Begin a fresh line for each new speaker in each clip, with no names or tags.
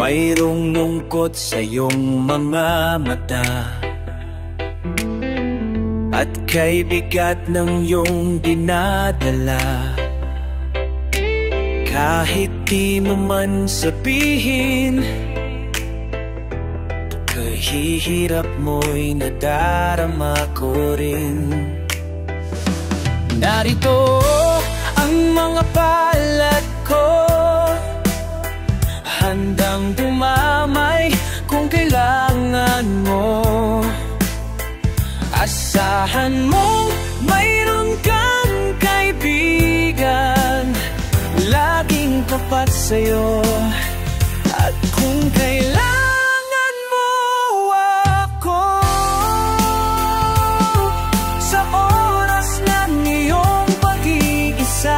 mayroong lungkot sa iyong mga mata, at kay bigat ng iyong dinadala. Kahit di mo man sabihin, kahihirap mo'y nadarama ko rin. Narito ang mga palad ko, handang dumamay kung kailangan mo. Asahan mong mayroon kang kaibigan, laging tapat sa'yo. At kung kailangan mo ako, sa oras ng iyong pag-iisa,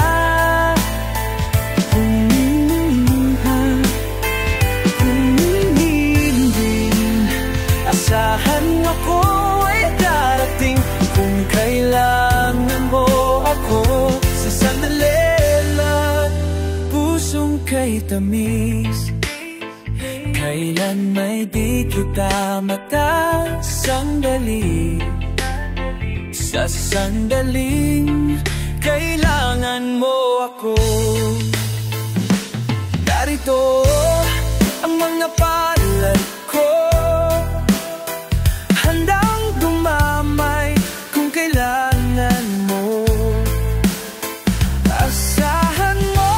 asahan ako ay darating kung kailangan mo ako. Sa sandali lang, pusong kay tamis, kailan may di kita mata. Sandali, sa sandaling kailangan mo ako. Darito ang mga palad ko, handang dumamay kung kailangan mo. Asahan mo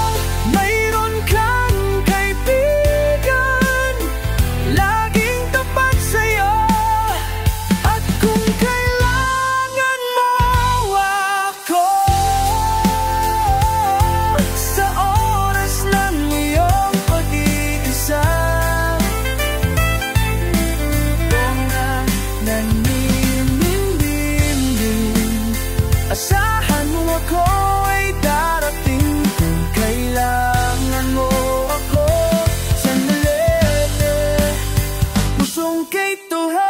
mayroon kang kaibigan, laging tapat sa'yo. At kung kailangan mo ako, sa oras ng iyong pag-iisa, asahan mo ako ay darating kung kailangan mo ako. Sandali, pusong kay tuhaw,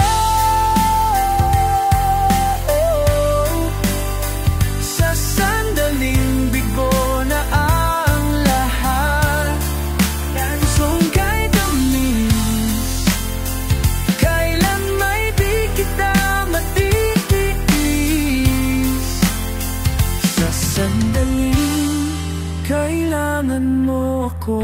sa sandaling bigo na ang lahat. Pusong kay tamis, kailan may di kita matitiis. Sa sandaling kailangan mo ako.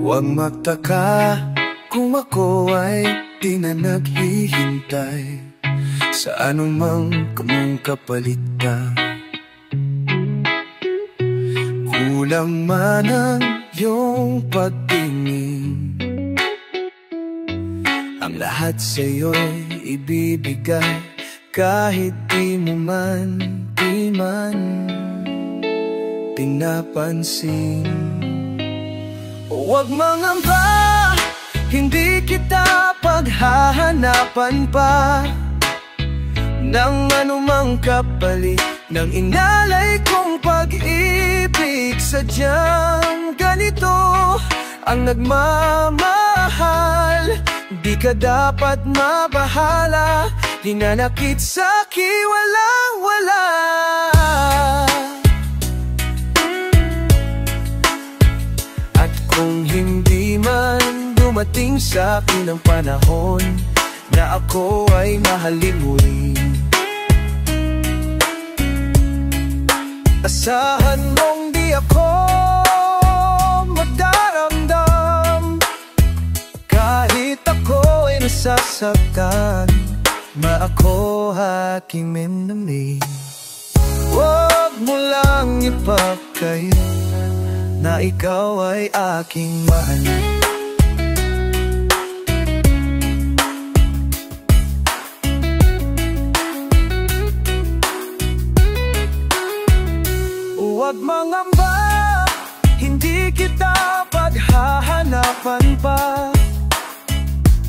Huwag magtaka kung ako ay di na naghihintay sa anumang kamong kapalit ka. Kulang man ang iyong pagtingin, ang lahat sa'yo'y ibibigay, kahit di mo man pinapansin. Huwag mangamba, hindi kita paghahanapan pa ng anumang kapalit ng inalay kong pag-ibig. Sadyang ganito ang nagmamahal, di ka dapat mabahala, hinanakit sa'ki walang-wala. At kung hindi man dumating sa akin ang panahon na ako ay mahalin muli, asahan mong di ako magdaramdam. Kahit ako ay nasasaktan, maako aking minamig. Huwag mo lang ipagkaya na ikaw ay aking mahal. Huwag mangamba, hindi kita paghahanapan pa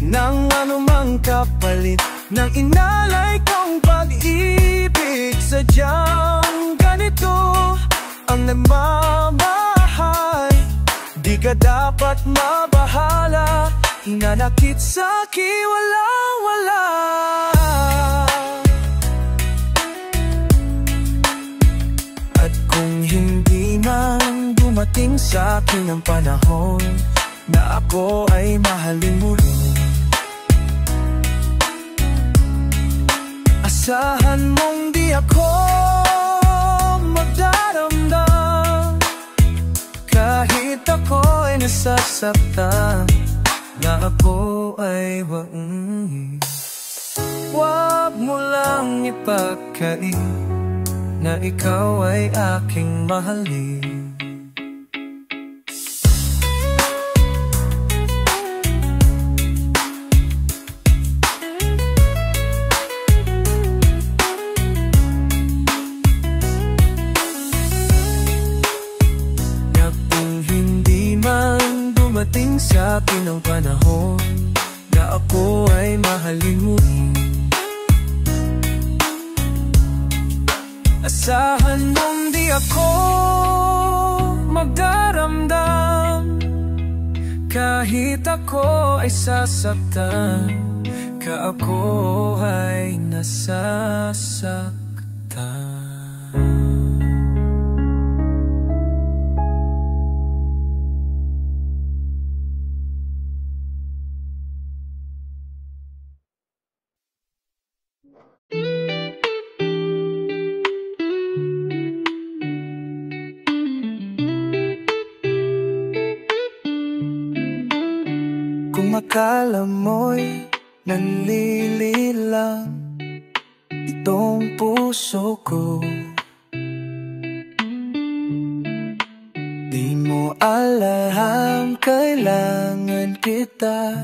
ng anumang kapalit ng inalay kong pag-ibig. Sadyang ganito ang nagmamahal. Di ka dapat mabahala, hinanakit sa'kin walang-wala. At kung hindi man dumating sa'kin ang panahon na ako ay mahalin mo rin, asahan mong di ako magdaramdam. Kahit ako ay nasasaktan, na ako ay wag mo lang ipagkait na ikaw ay aking mahalin. Dumating sa akin ang panahon na ako ay mahalin mo rin, asahan mong di ako magdaramdam. Kahit ako ay sasaktan, ka ako ay nasasaktan. Kung akala mo'y nanlililang itong puso ko, di mo alam kailangan kita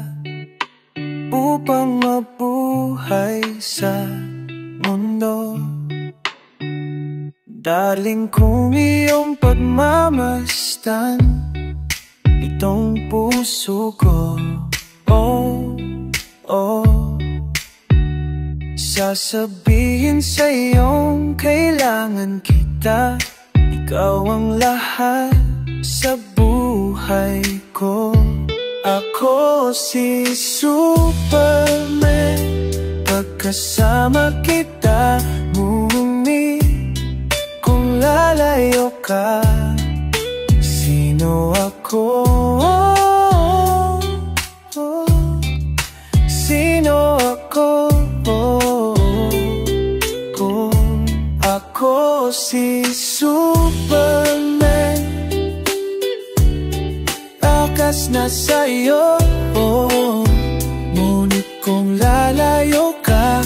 upang mabuhay sa mundo. Darling, kung iyong pagmamasdan itong puso ko, oh, oh, sasabihin sa'yong kailangan kita. Ikaw ang lahat sa buhay ko. Ako si Superman, pagkasama kita. Ngunit kung lalayo ka, sino ako? Sino ako? Kung ako si Superman, lakas na sa'yo. Ngunit kung lalayo ka,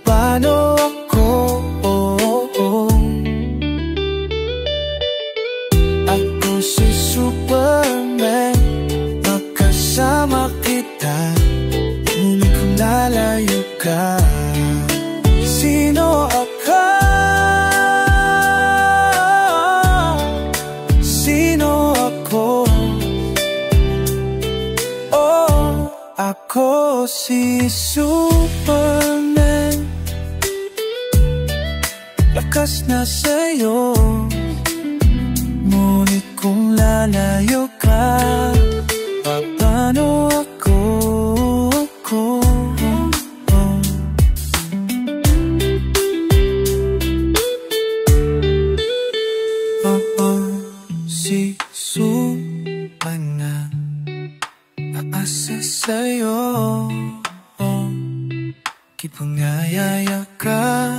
paano ako? Ako si Superman, pagkasama kita. Ngunit kung lalayo ka, sino ako? Sino ako? Oh, ako si Superman, lakas na sa'yo. Ngunit kung lalayo ka, paano ako? Si Superman, aasa sa'yo. Kipangayaya ka,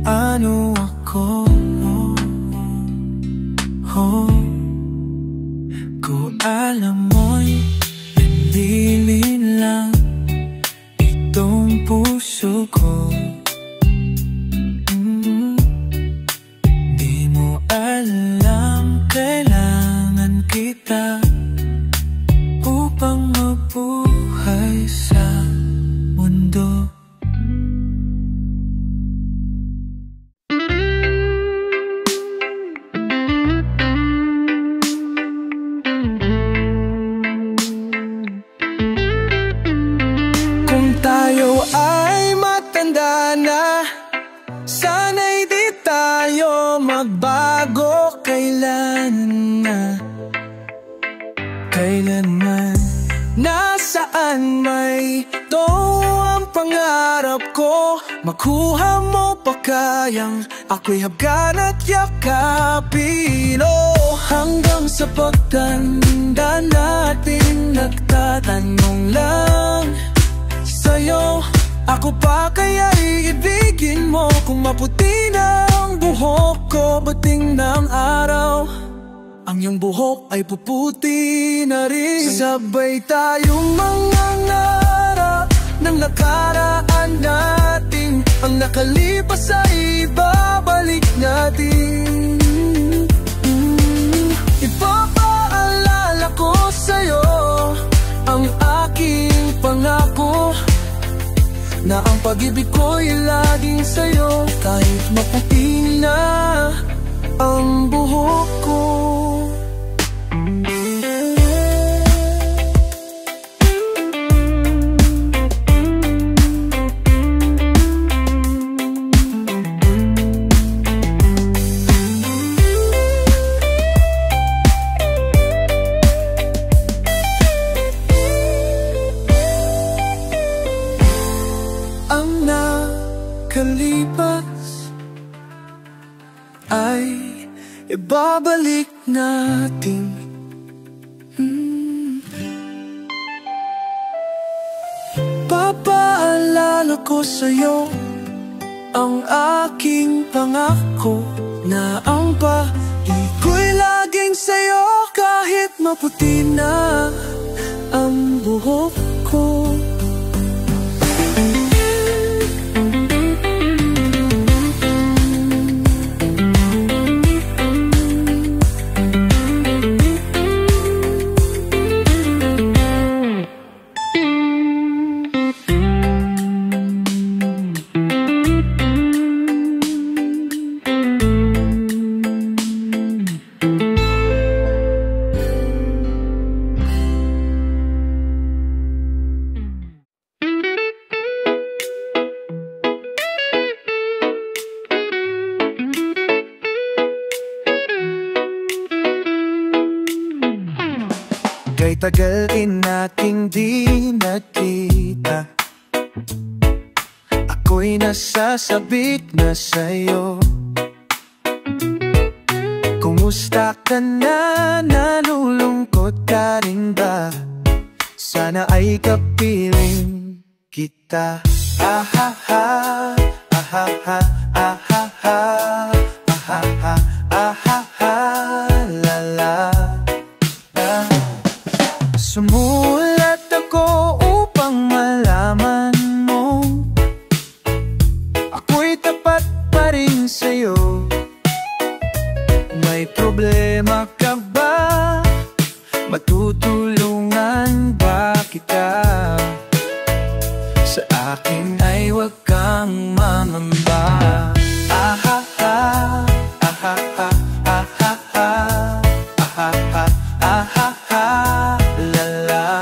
ano ako? Kung alam mo'y nanlililang itong puso ko, di mo alam kailangan kita upang mabuhay sa mundo. makuha mo pa kayang ako'y habgan at yakapin. Oh, hanggang sa pagtanda natin, nagtatanong lang sa'yo, ako pa kaya'y ibigin mo? Kung maputi na ang buhok ko, bating ng araw, ang iyong buhok ay puputi na rin. Sabay tayong mangangarap ng nakaraan natin, ang nakalipas ay ibabalik natin. Ipapaalala ko sa'yo ang aking pangako, na ang pag-ibig ko'y laging sa'yo, kahit maputi na ang buhok ko. Kalipas ay ibabalik natin. Papaalala ko sa'yo ang aking pangako, na ang pag-ibig ko'y laging sa'yo, kahit maputi na ang buhok ko. Kay tagal din nating di nakita, ako'y nasasabik na sa'yo. Kumusta ka na? Nalulungkot ka rin ba? Sana ay kapiling kita. Ahaha, ahaha, ahaha, ahaha, ahaha, lala. Sumulat ako upang malaman mo ako'y tapat pa rin sa'yo. May problema ka ba? Matutulungan ba kita? Sa akin ay huwag kang mangamba. Ahaha, ahaha, ahaha, ahaha, ahaha, lala.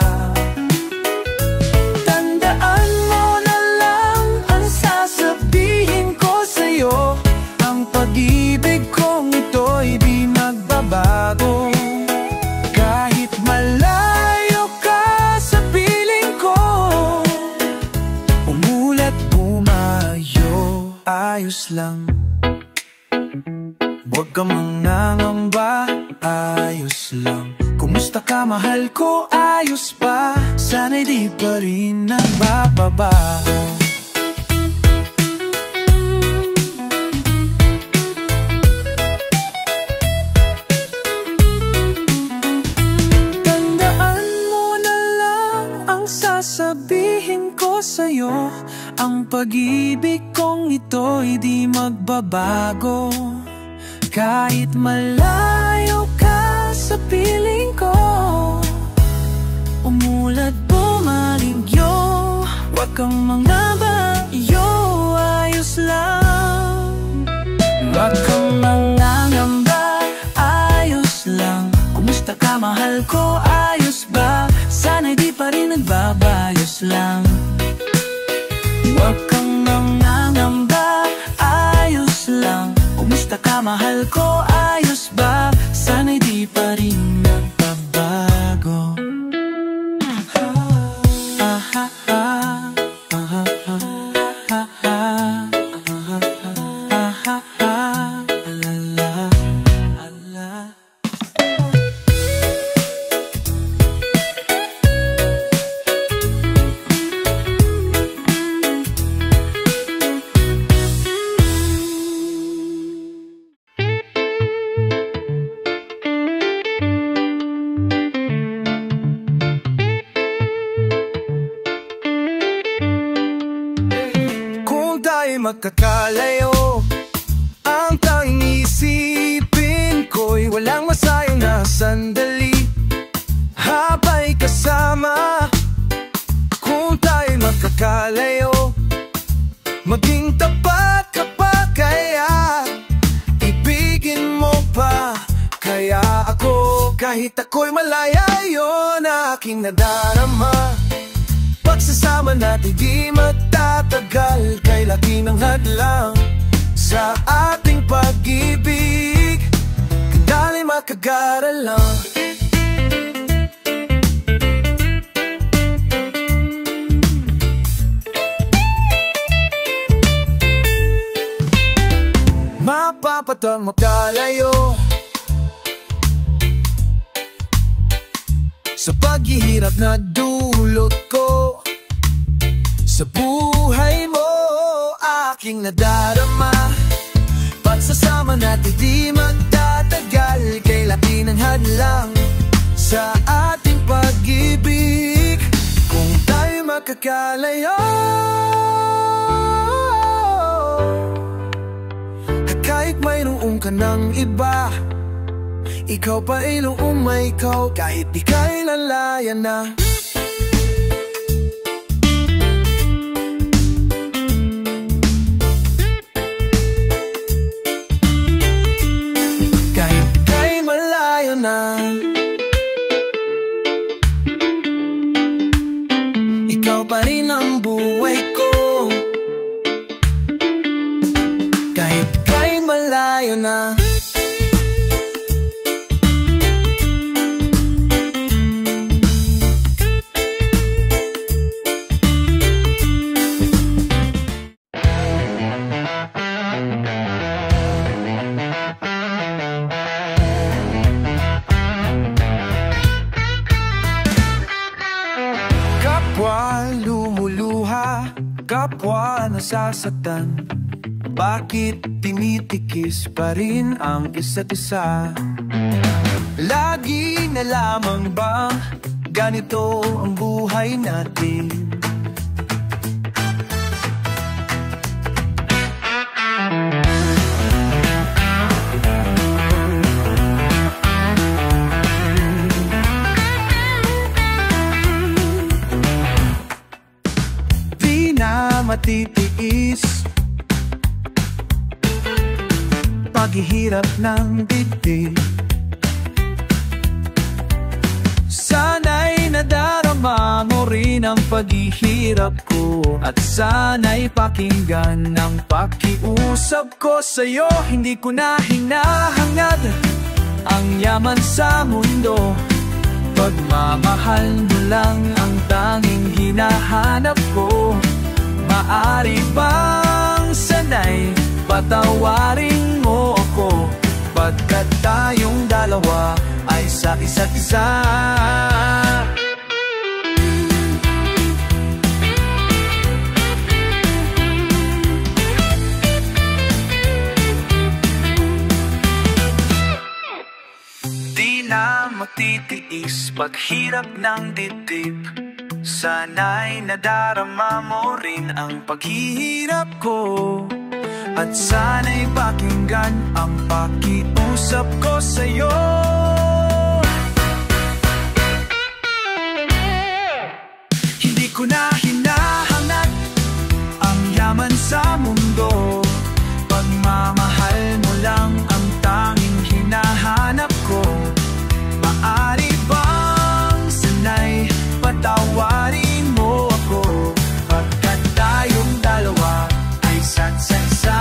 Tandaan mo na lang ang sasabihin ko sa'yo, ang pag-ibig kong ito'y di magbabago. Kahit malayo ka sa piling ko, umulat bumayo, ayos lang. Huwag kang mangangamba, ayos lang. Kumusta ka mahal ko, ayos ba? Sana'y di pa rin nagbababago. Tandaan mo na lang ang sasabihin ko sa'yo, ang pag-ibig kong ito'y di magbabago. Kahit malayo ka sa piling ko, umulat bumaligyo. Huwag kang mangamba, iyo, ayos lang. Huwag kang mangangamba, ayos lang. Kumusta ka mahal ko, ayos ba? Sana'y di pa rin nagbabayos lang. Huwag kang mangangamba, ayos lang. Kumusta ka mahal ko, ayos ba? Sana'y di pa rin nagbabago. Ah, ah, ah, ah, ah, ah, ah, ah. magkakalayo, ang tanging isipin ko'y walang masayang na sandali haba'y kasama. Kung tayo'y magkakalayo, maging tapat ka pa kaya? Ibigin mo pa kaya ako? Kahit ako'y malaya, yun aking nadarama. Pagsasama natin di matatagal, kay laki ng hadlang sa ating pag-ibig. Dali makagara lang. Mapapatang makalayo sa paghihirap na dulot ko sa buhay mo, aking nadarama. Pagsasama natin di magtatagal, kay laki ng hadlang sa ating pag-ibig. Kung tayo makakalayo, kahit mayroon ka ng iba, ikaw pa rin ang ikaw, kahit di kailan layan na. Kahit di kailan malayo na, ikaw pa rin ang buhay ko. Kahit di kailan malayo na, kapwa lumuluha, kapwa nasasaktan, bakit tinitikis pa rin ang isa't isa? Lagi na lamang ba ganito ang buhay natin? Di na matitiis paghihirap ng dibdib. Sana'y nadarama mo rin ang paghihirap ko, at sana'y pakinggan ang pakiusap ko sa'yo. Hindi ko na hinahangad ang yaman sa mundo, pagmamahal mo lang ang tanging hinahanap ko. Maari bang sanay patawarin mo ako, pagkat tayong dalawa ay sa isa't isa. Di na matitiis paghirap ng dibdib, sana'y nadarama mo rin ang paghihirap ko, at sana'y pakinggan ang pakiusap ko sa'yo. Hindi ko na hinahangad ang yaman sa mundo, pagmamahal mo lang ang tanging hinahanap ko. Maari bang sanay patawarin mo ako, pagkat tayong dalawa ay isa't isa.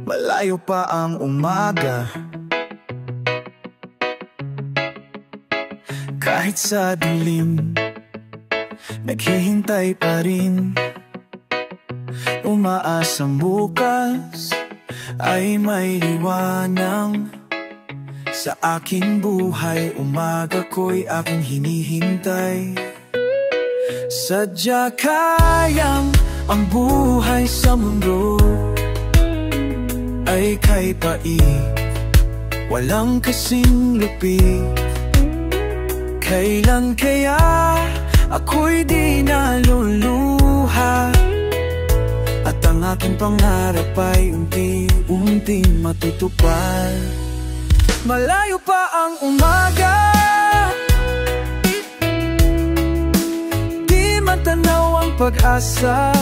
Malayo pa ang umaga, kahit sa dilim, naghihintay pa rin. Umaasang bukas ay may liwanag sa aking buhay. Umaga ko'y aking hinihintay. Sadya kayang ang buhay sa mundo ay kay pait, walang kasing lupit. Kailan kaya ako'y di naluluha, at ang aking pangarap ay unti-unting matutupad. Malayo pa ang umaga, di matanaw ang pag-asa.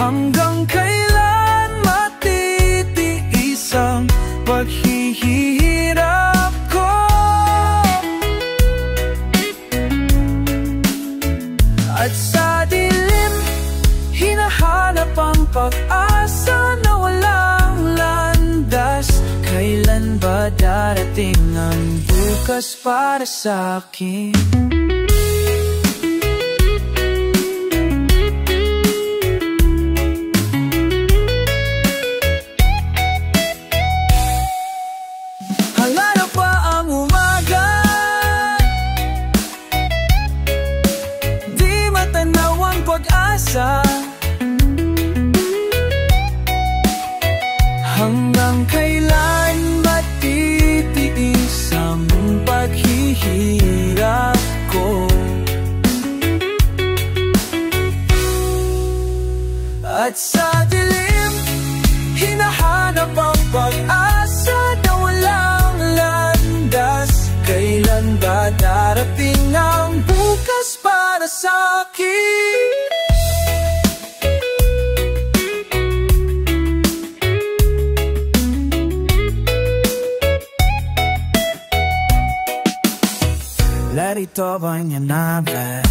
Hanggang kailan matitiis ang paghihirap ko? At sa dilim, hinahanap ang pag-asa na walang landas. Kailan ba darating ang bukas para sa akin? Halala pa ang umaga, di matanaw ang pag-asa. Hanggang kailan matitiis ang paghihirap ko? At sa dilim, hinahanap ang pag-asa na walang landas. Kailan ba darating ang bukas para sa akin? Larito ba niya namin?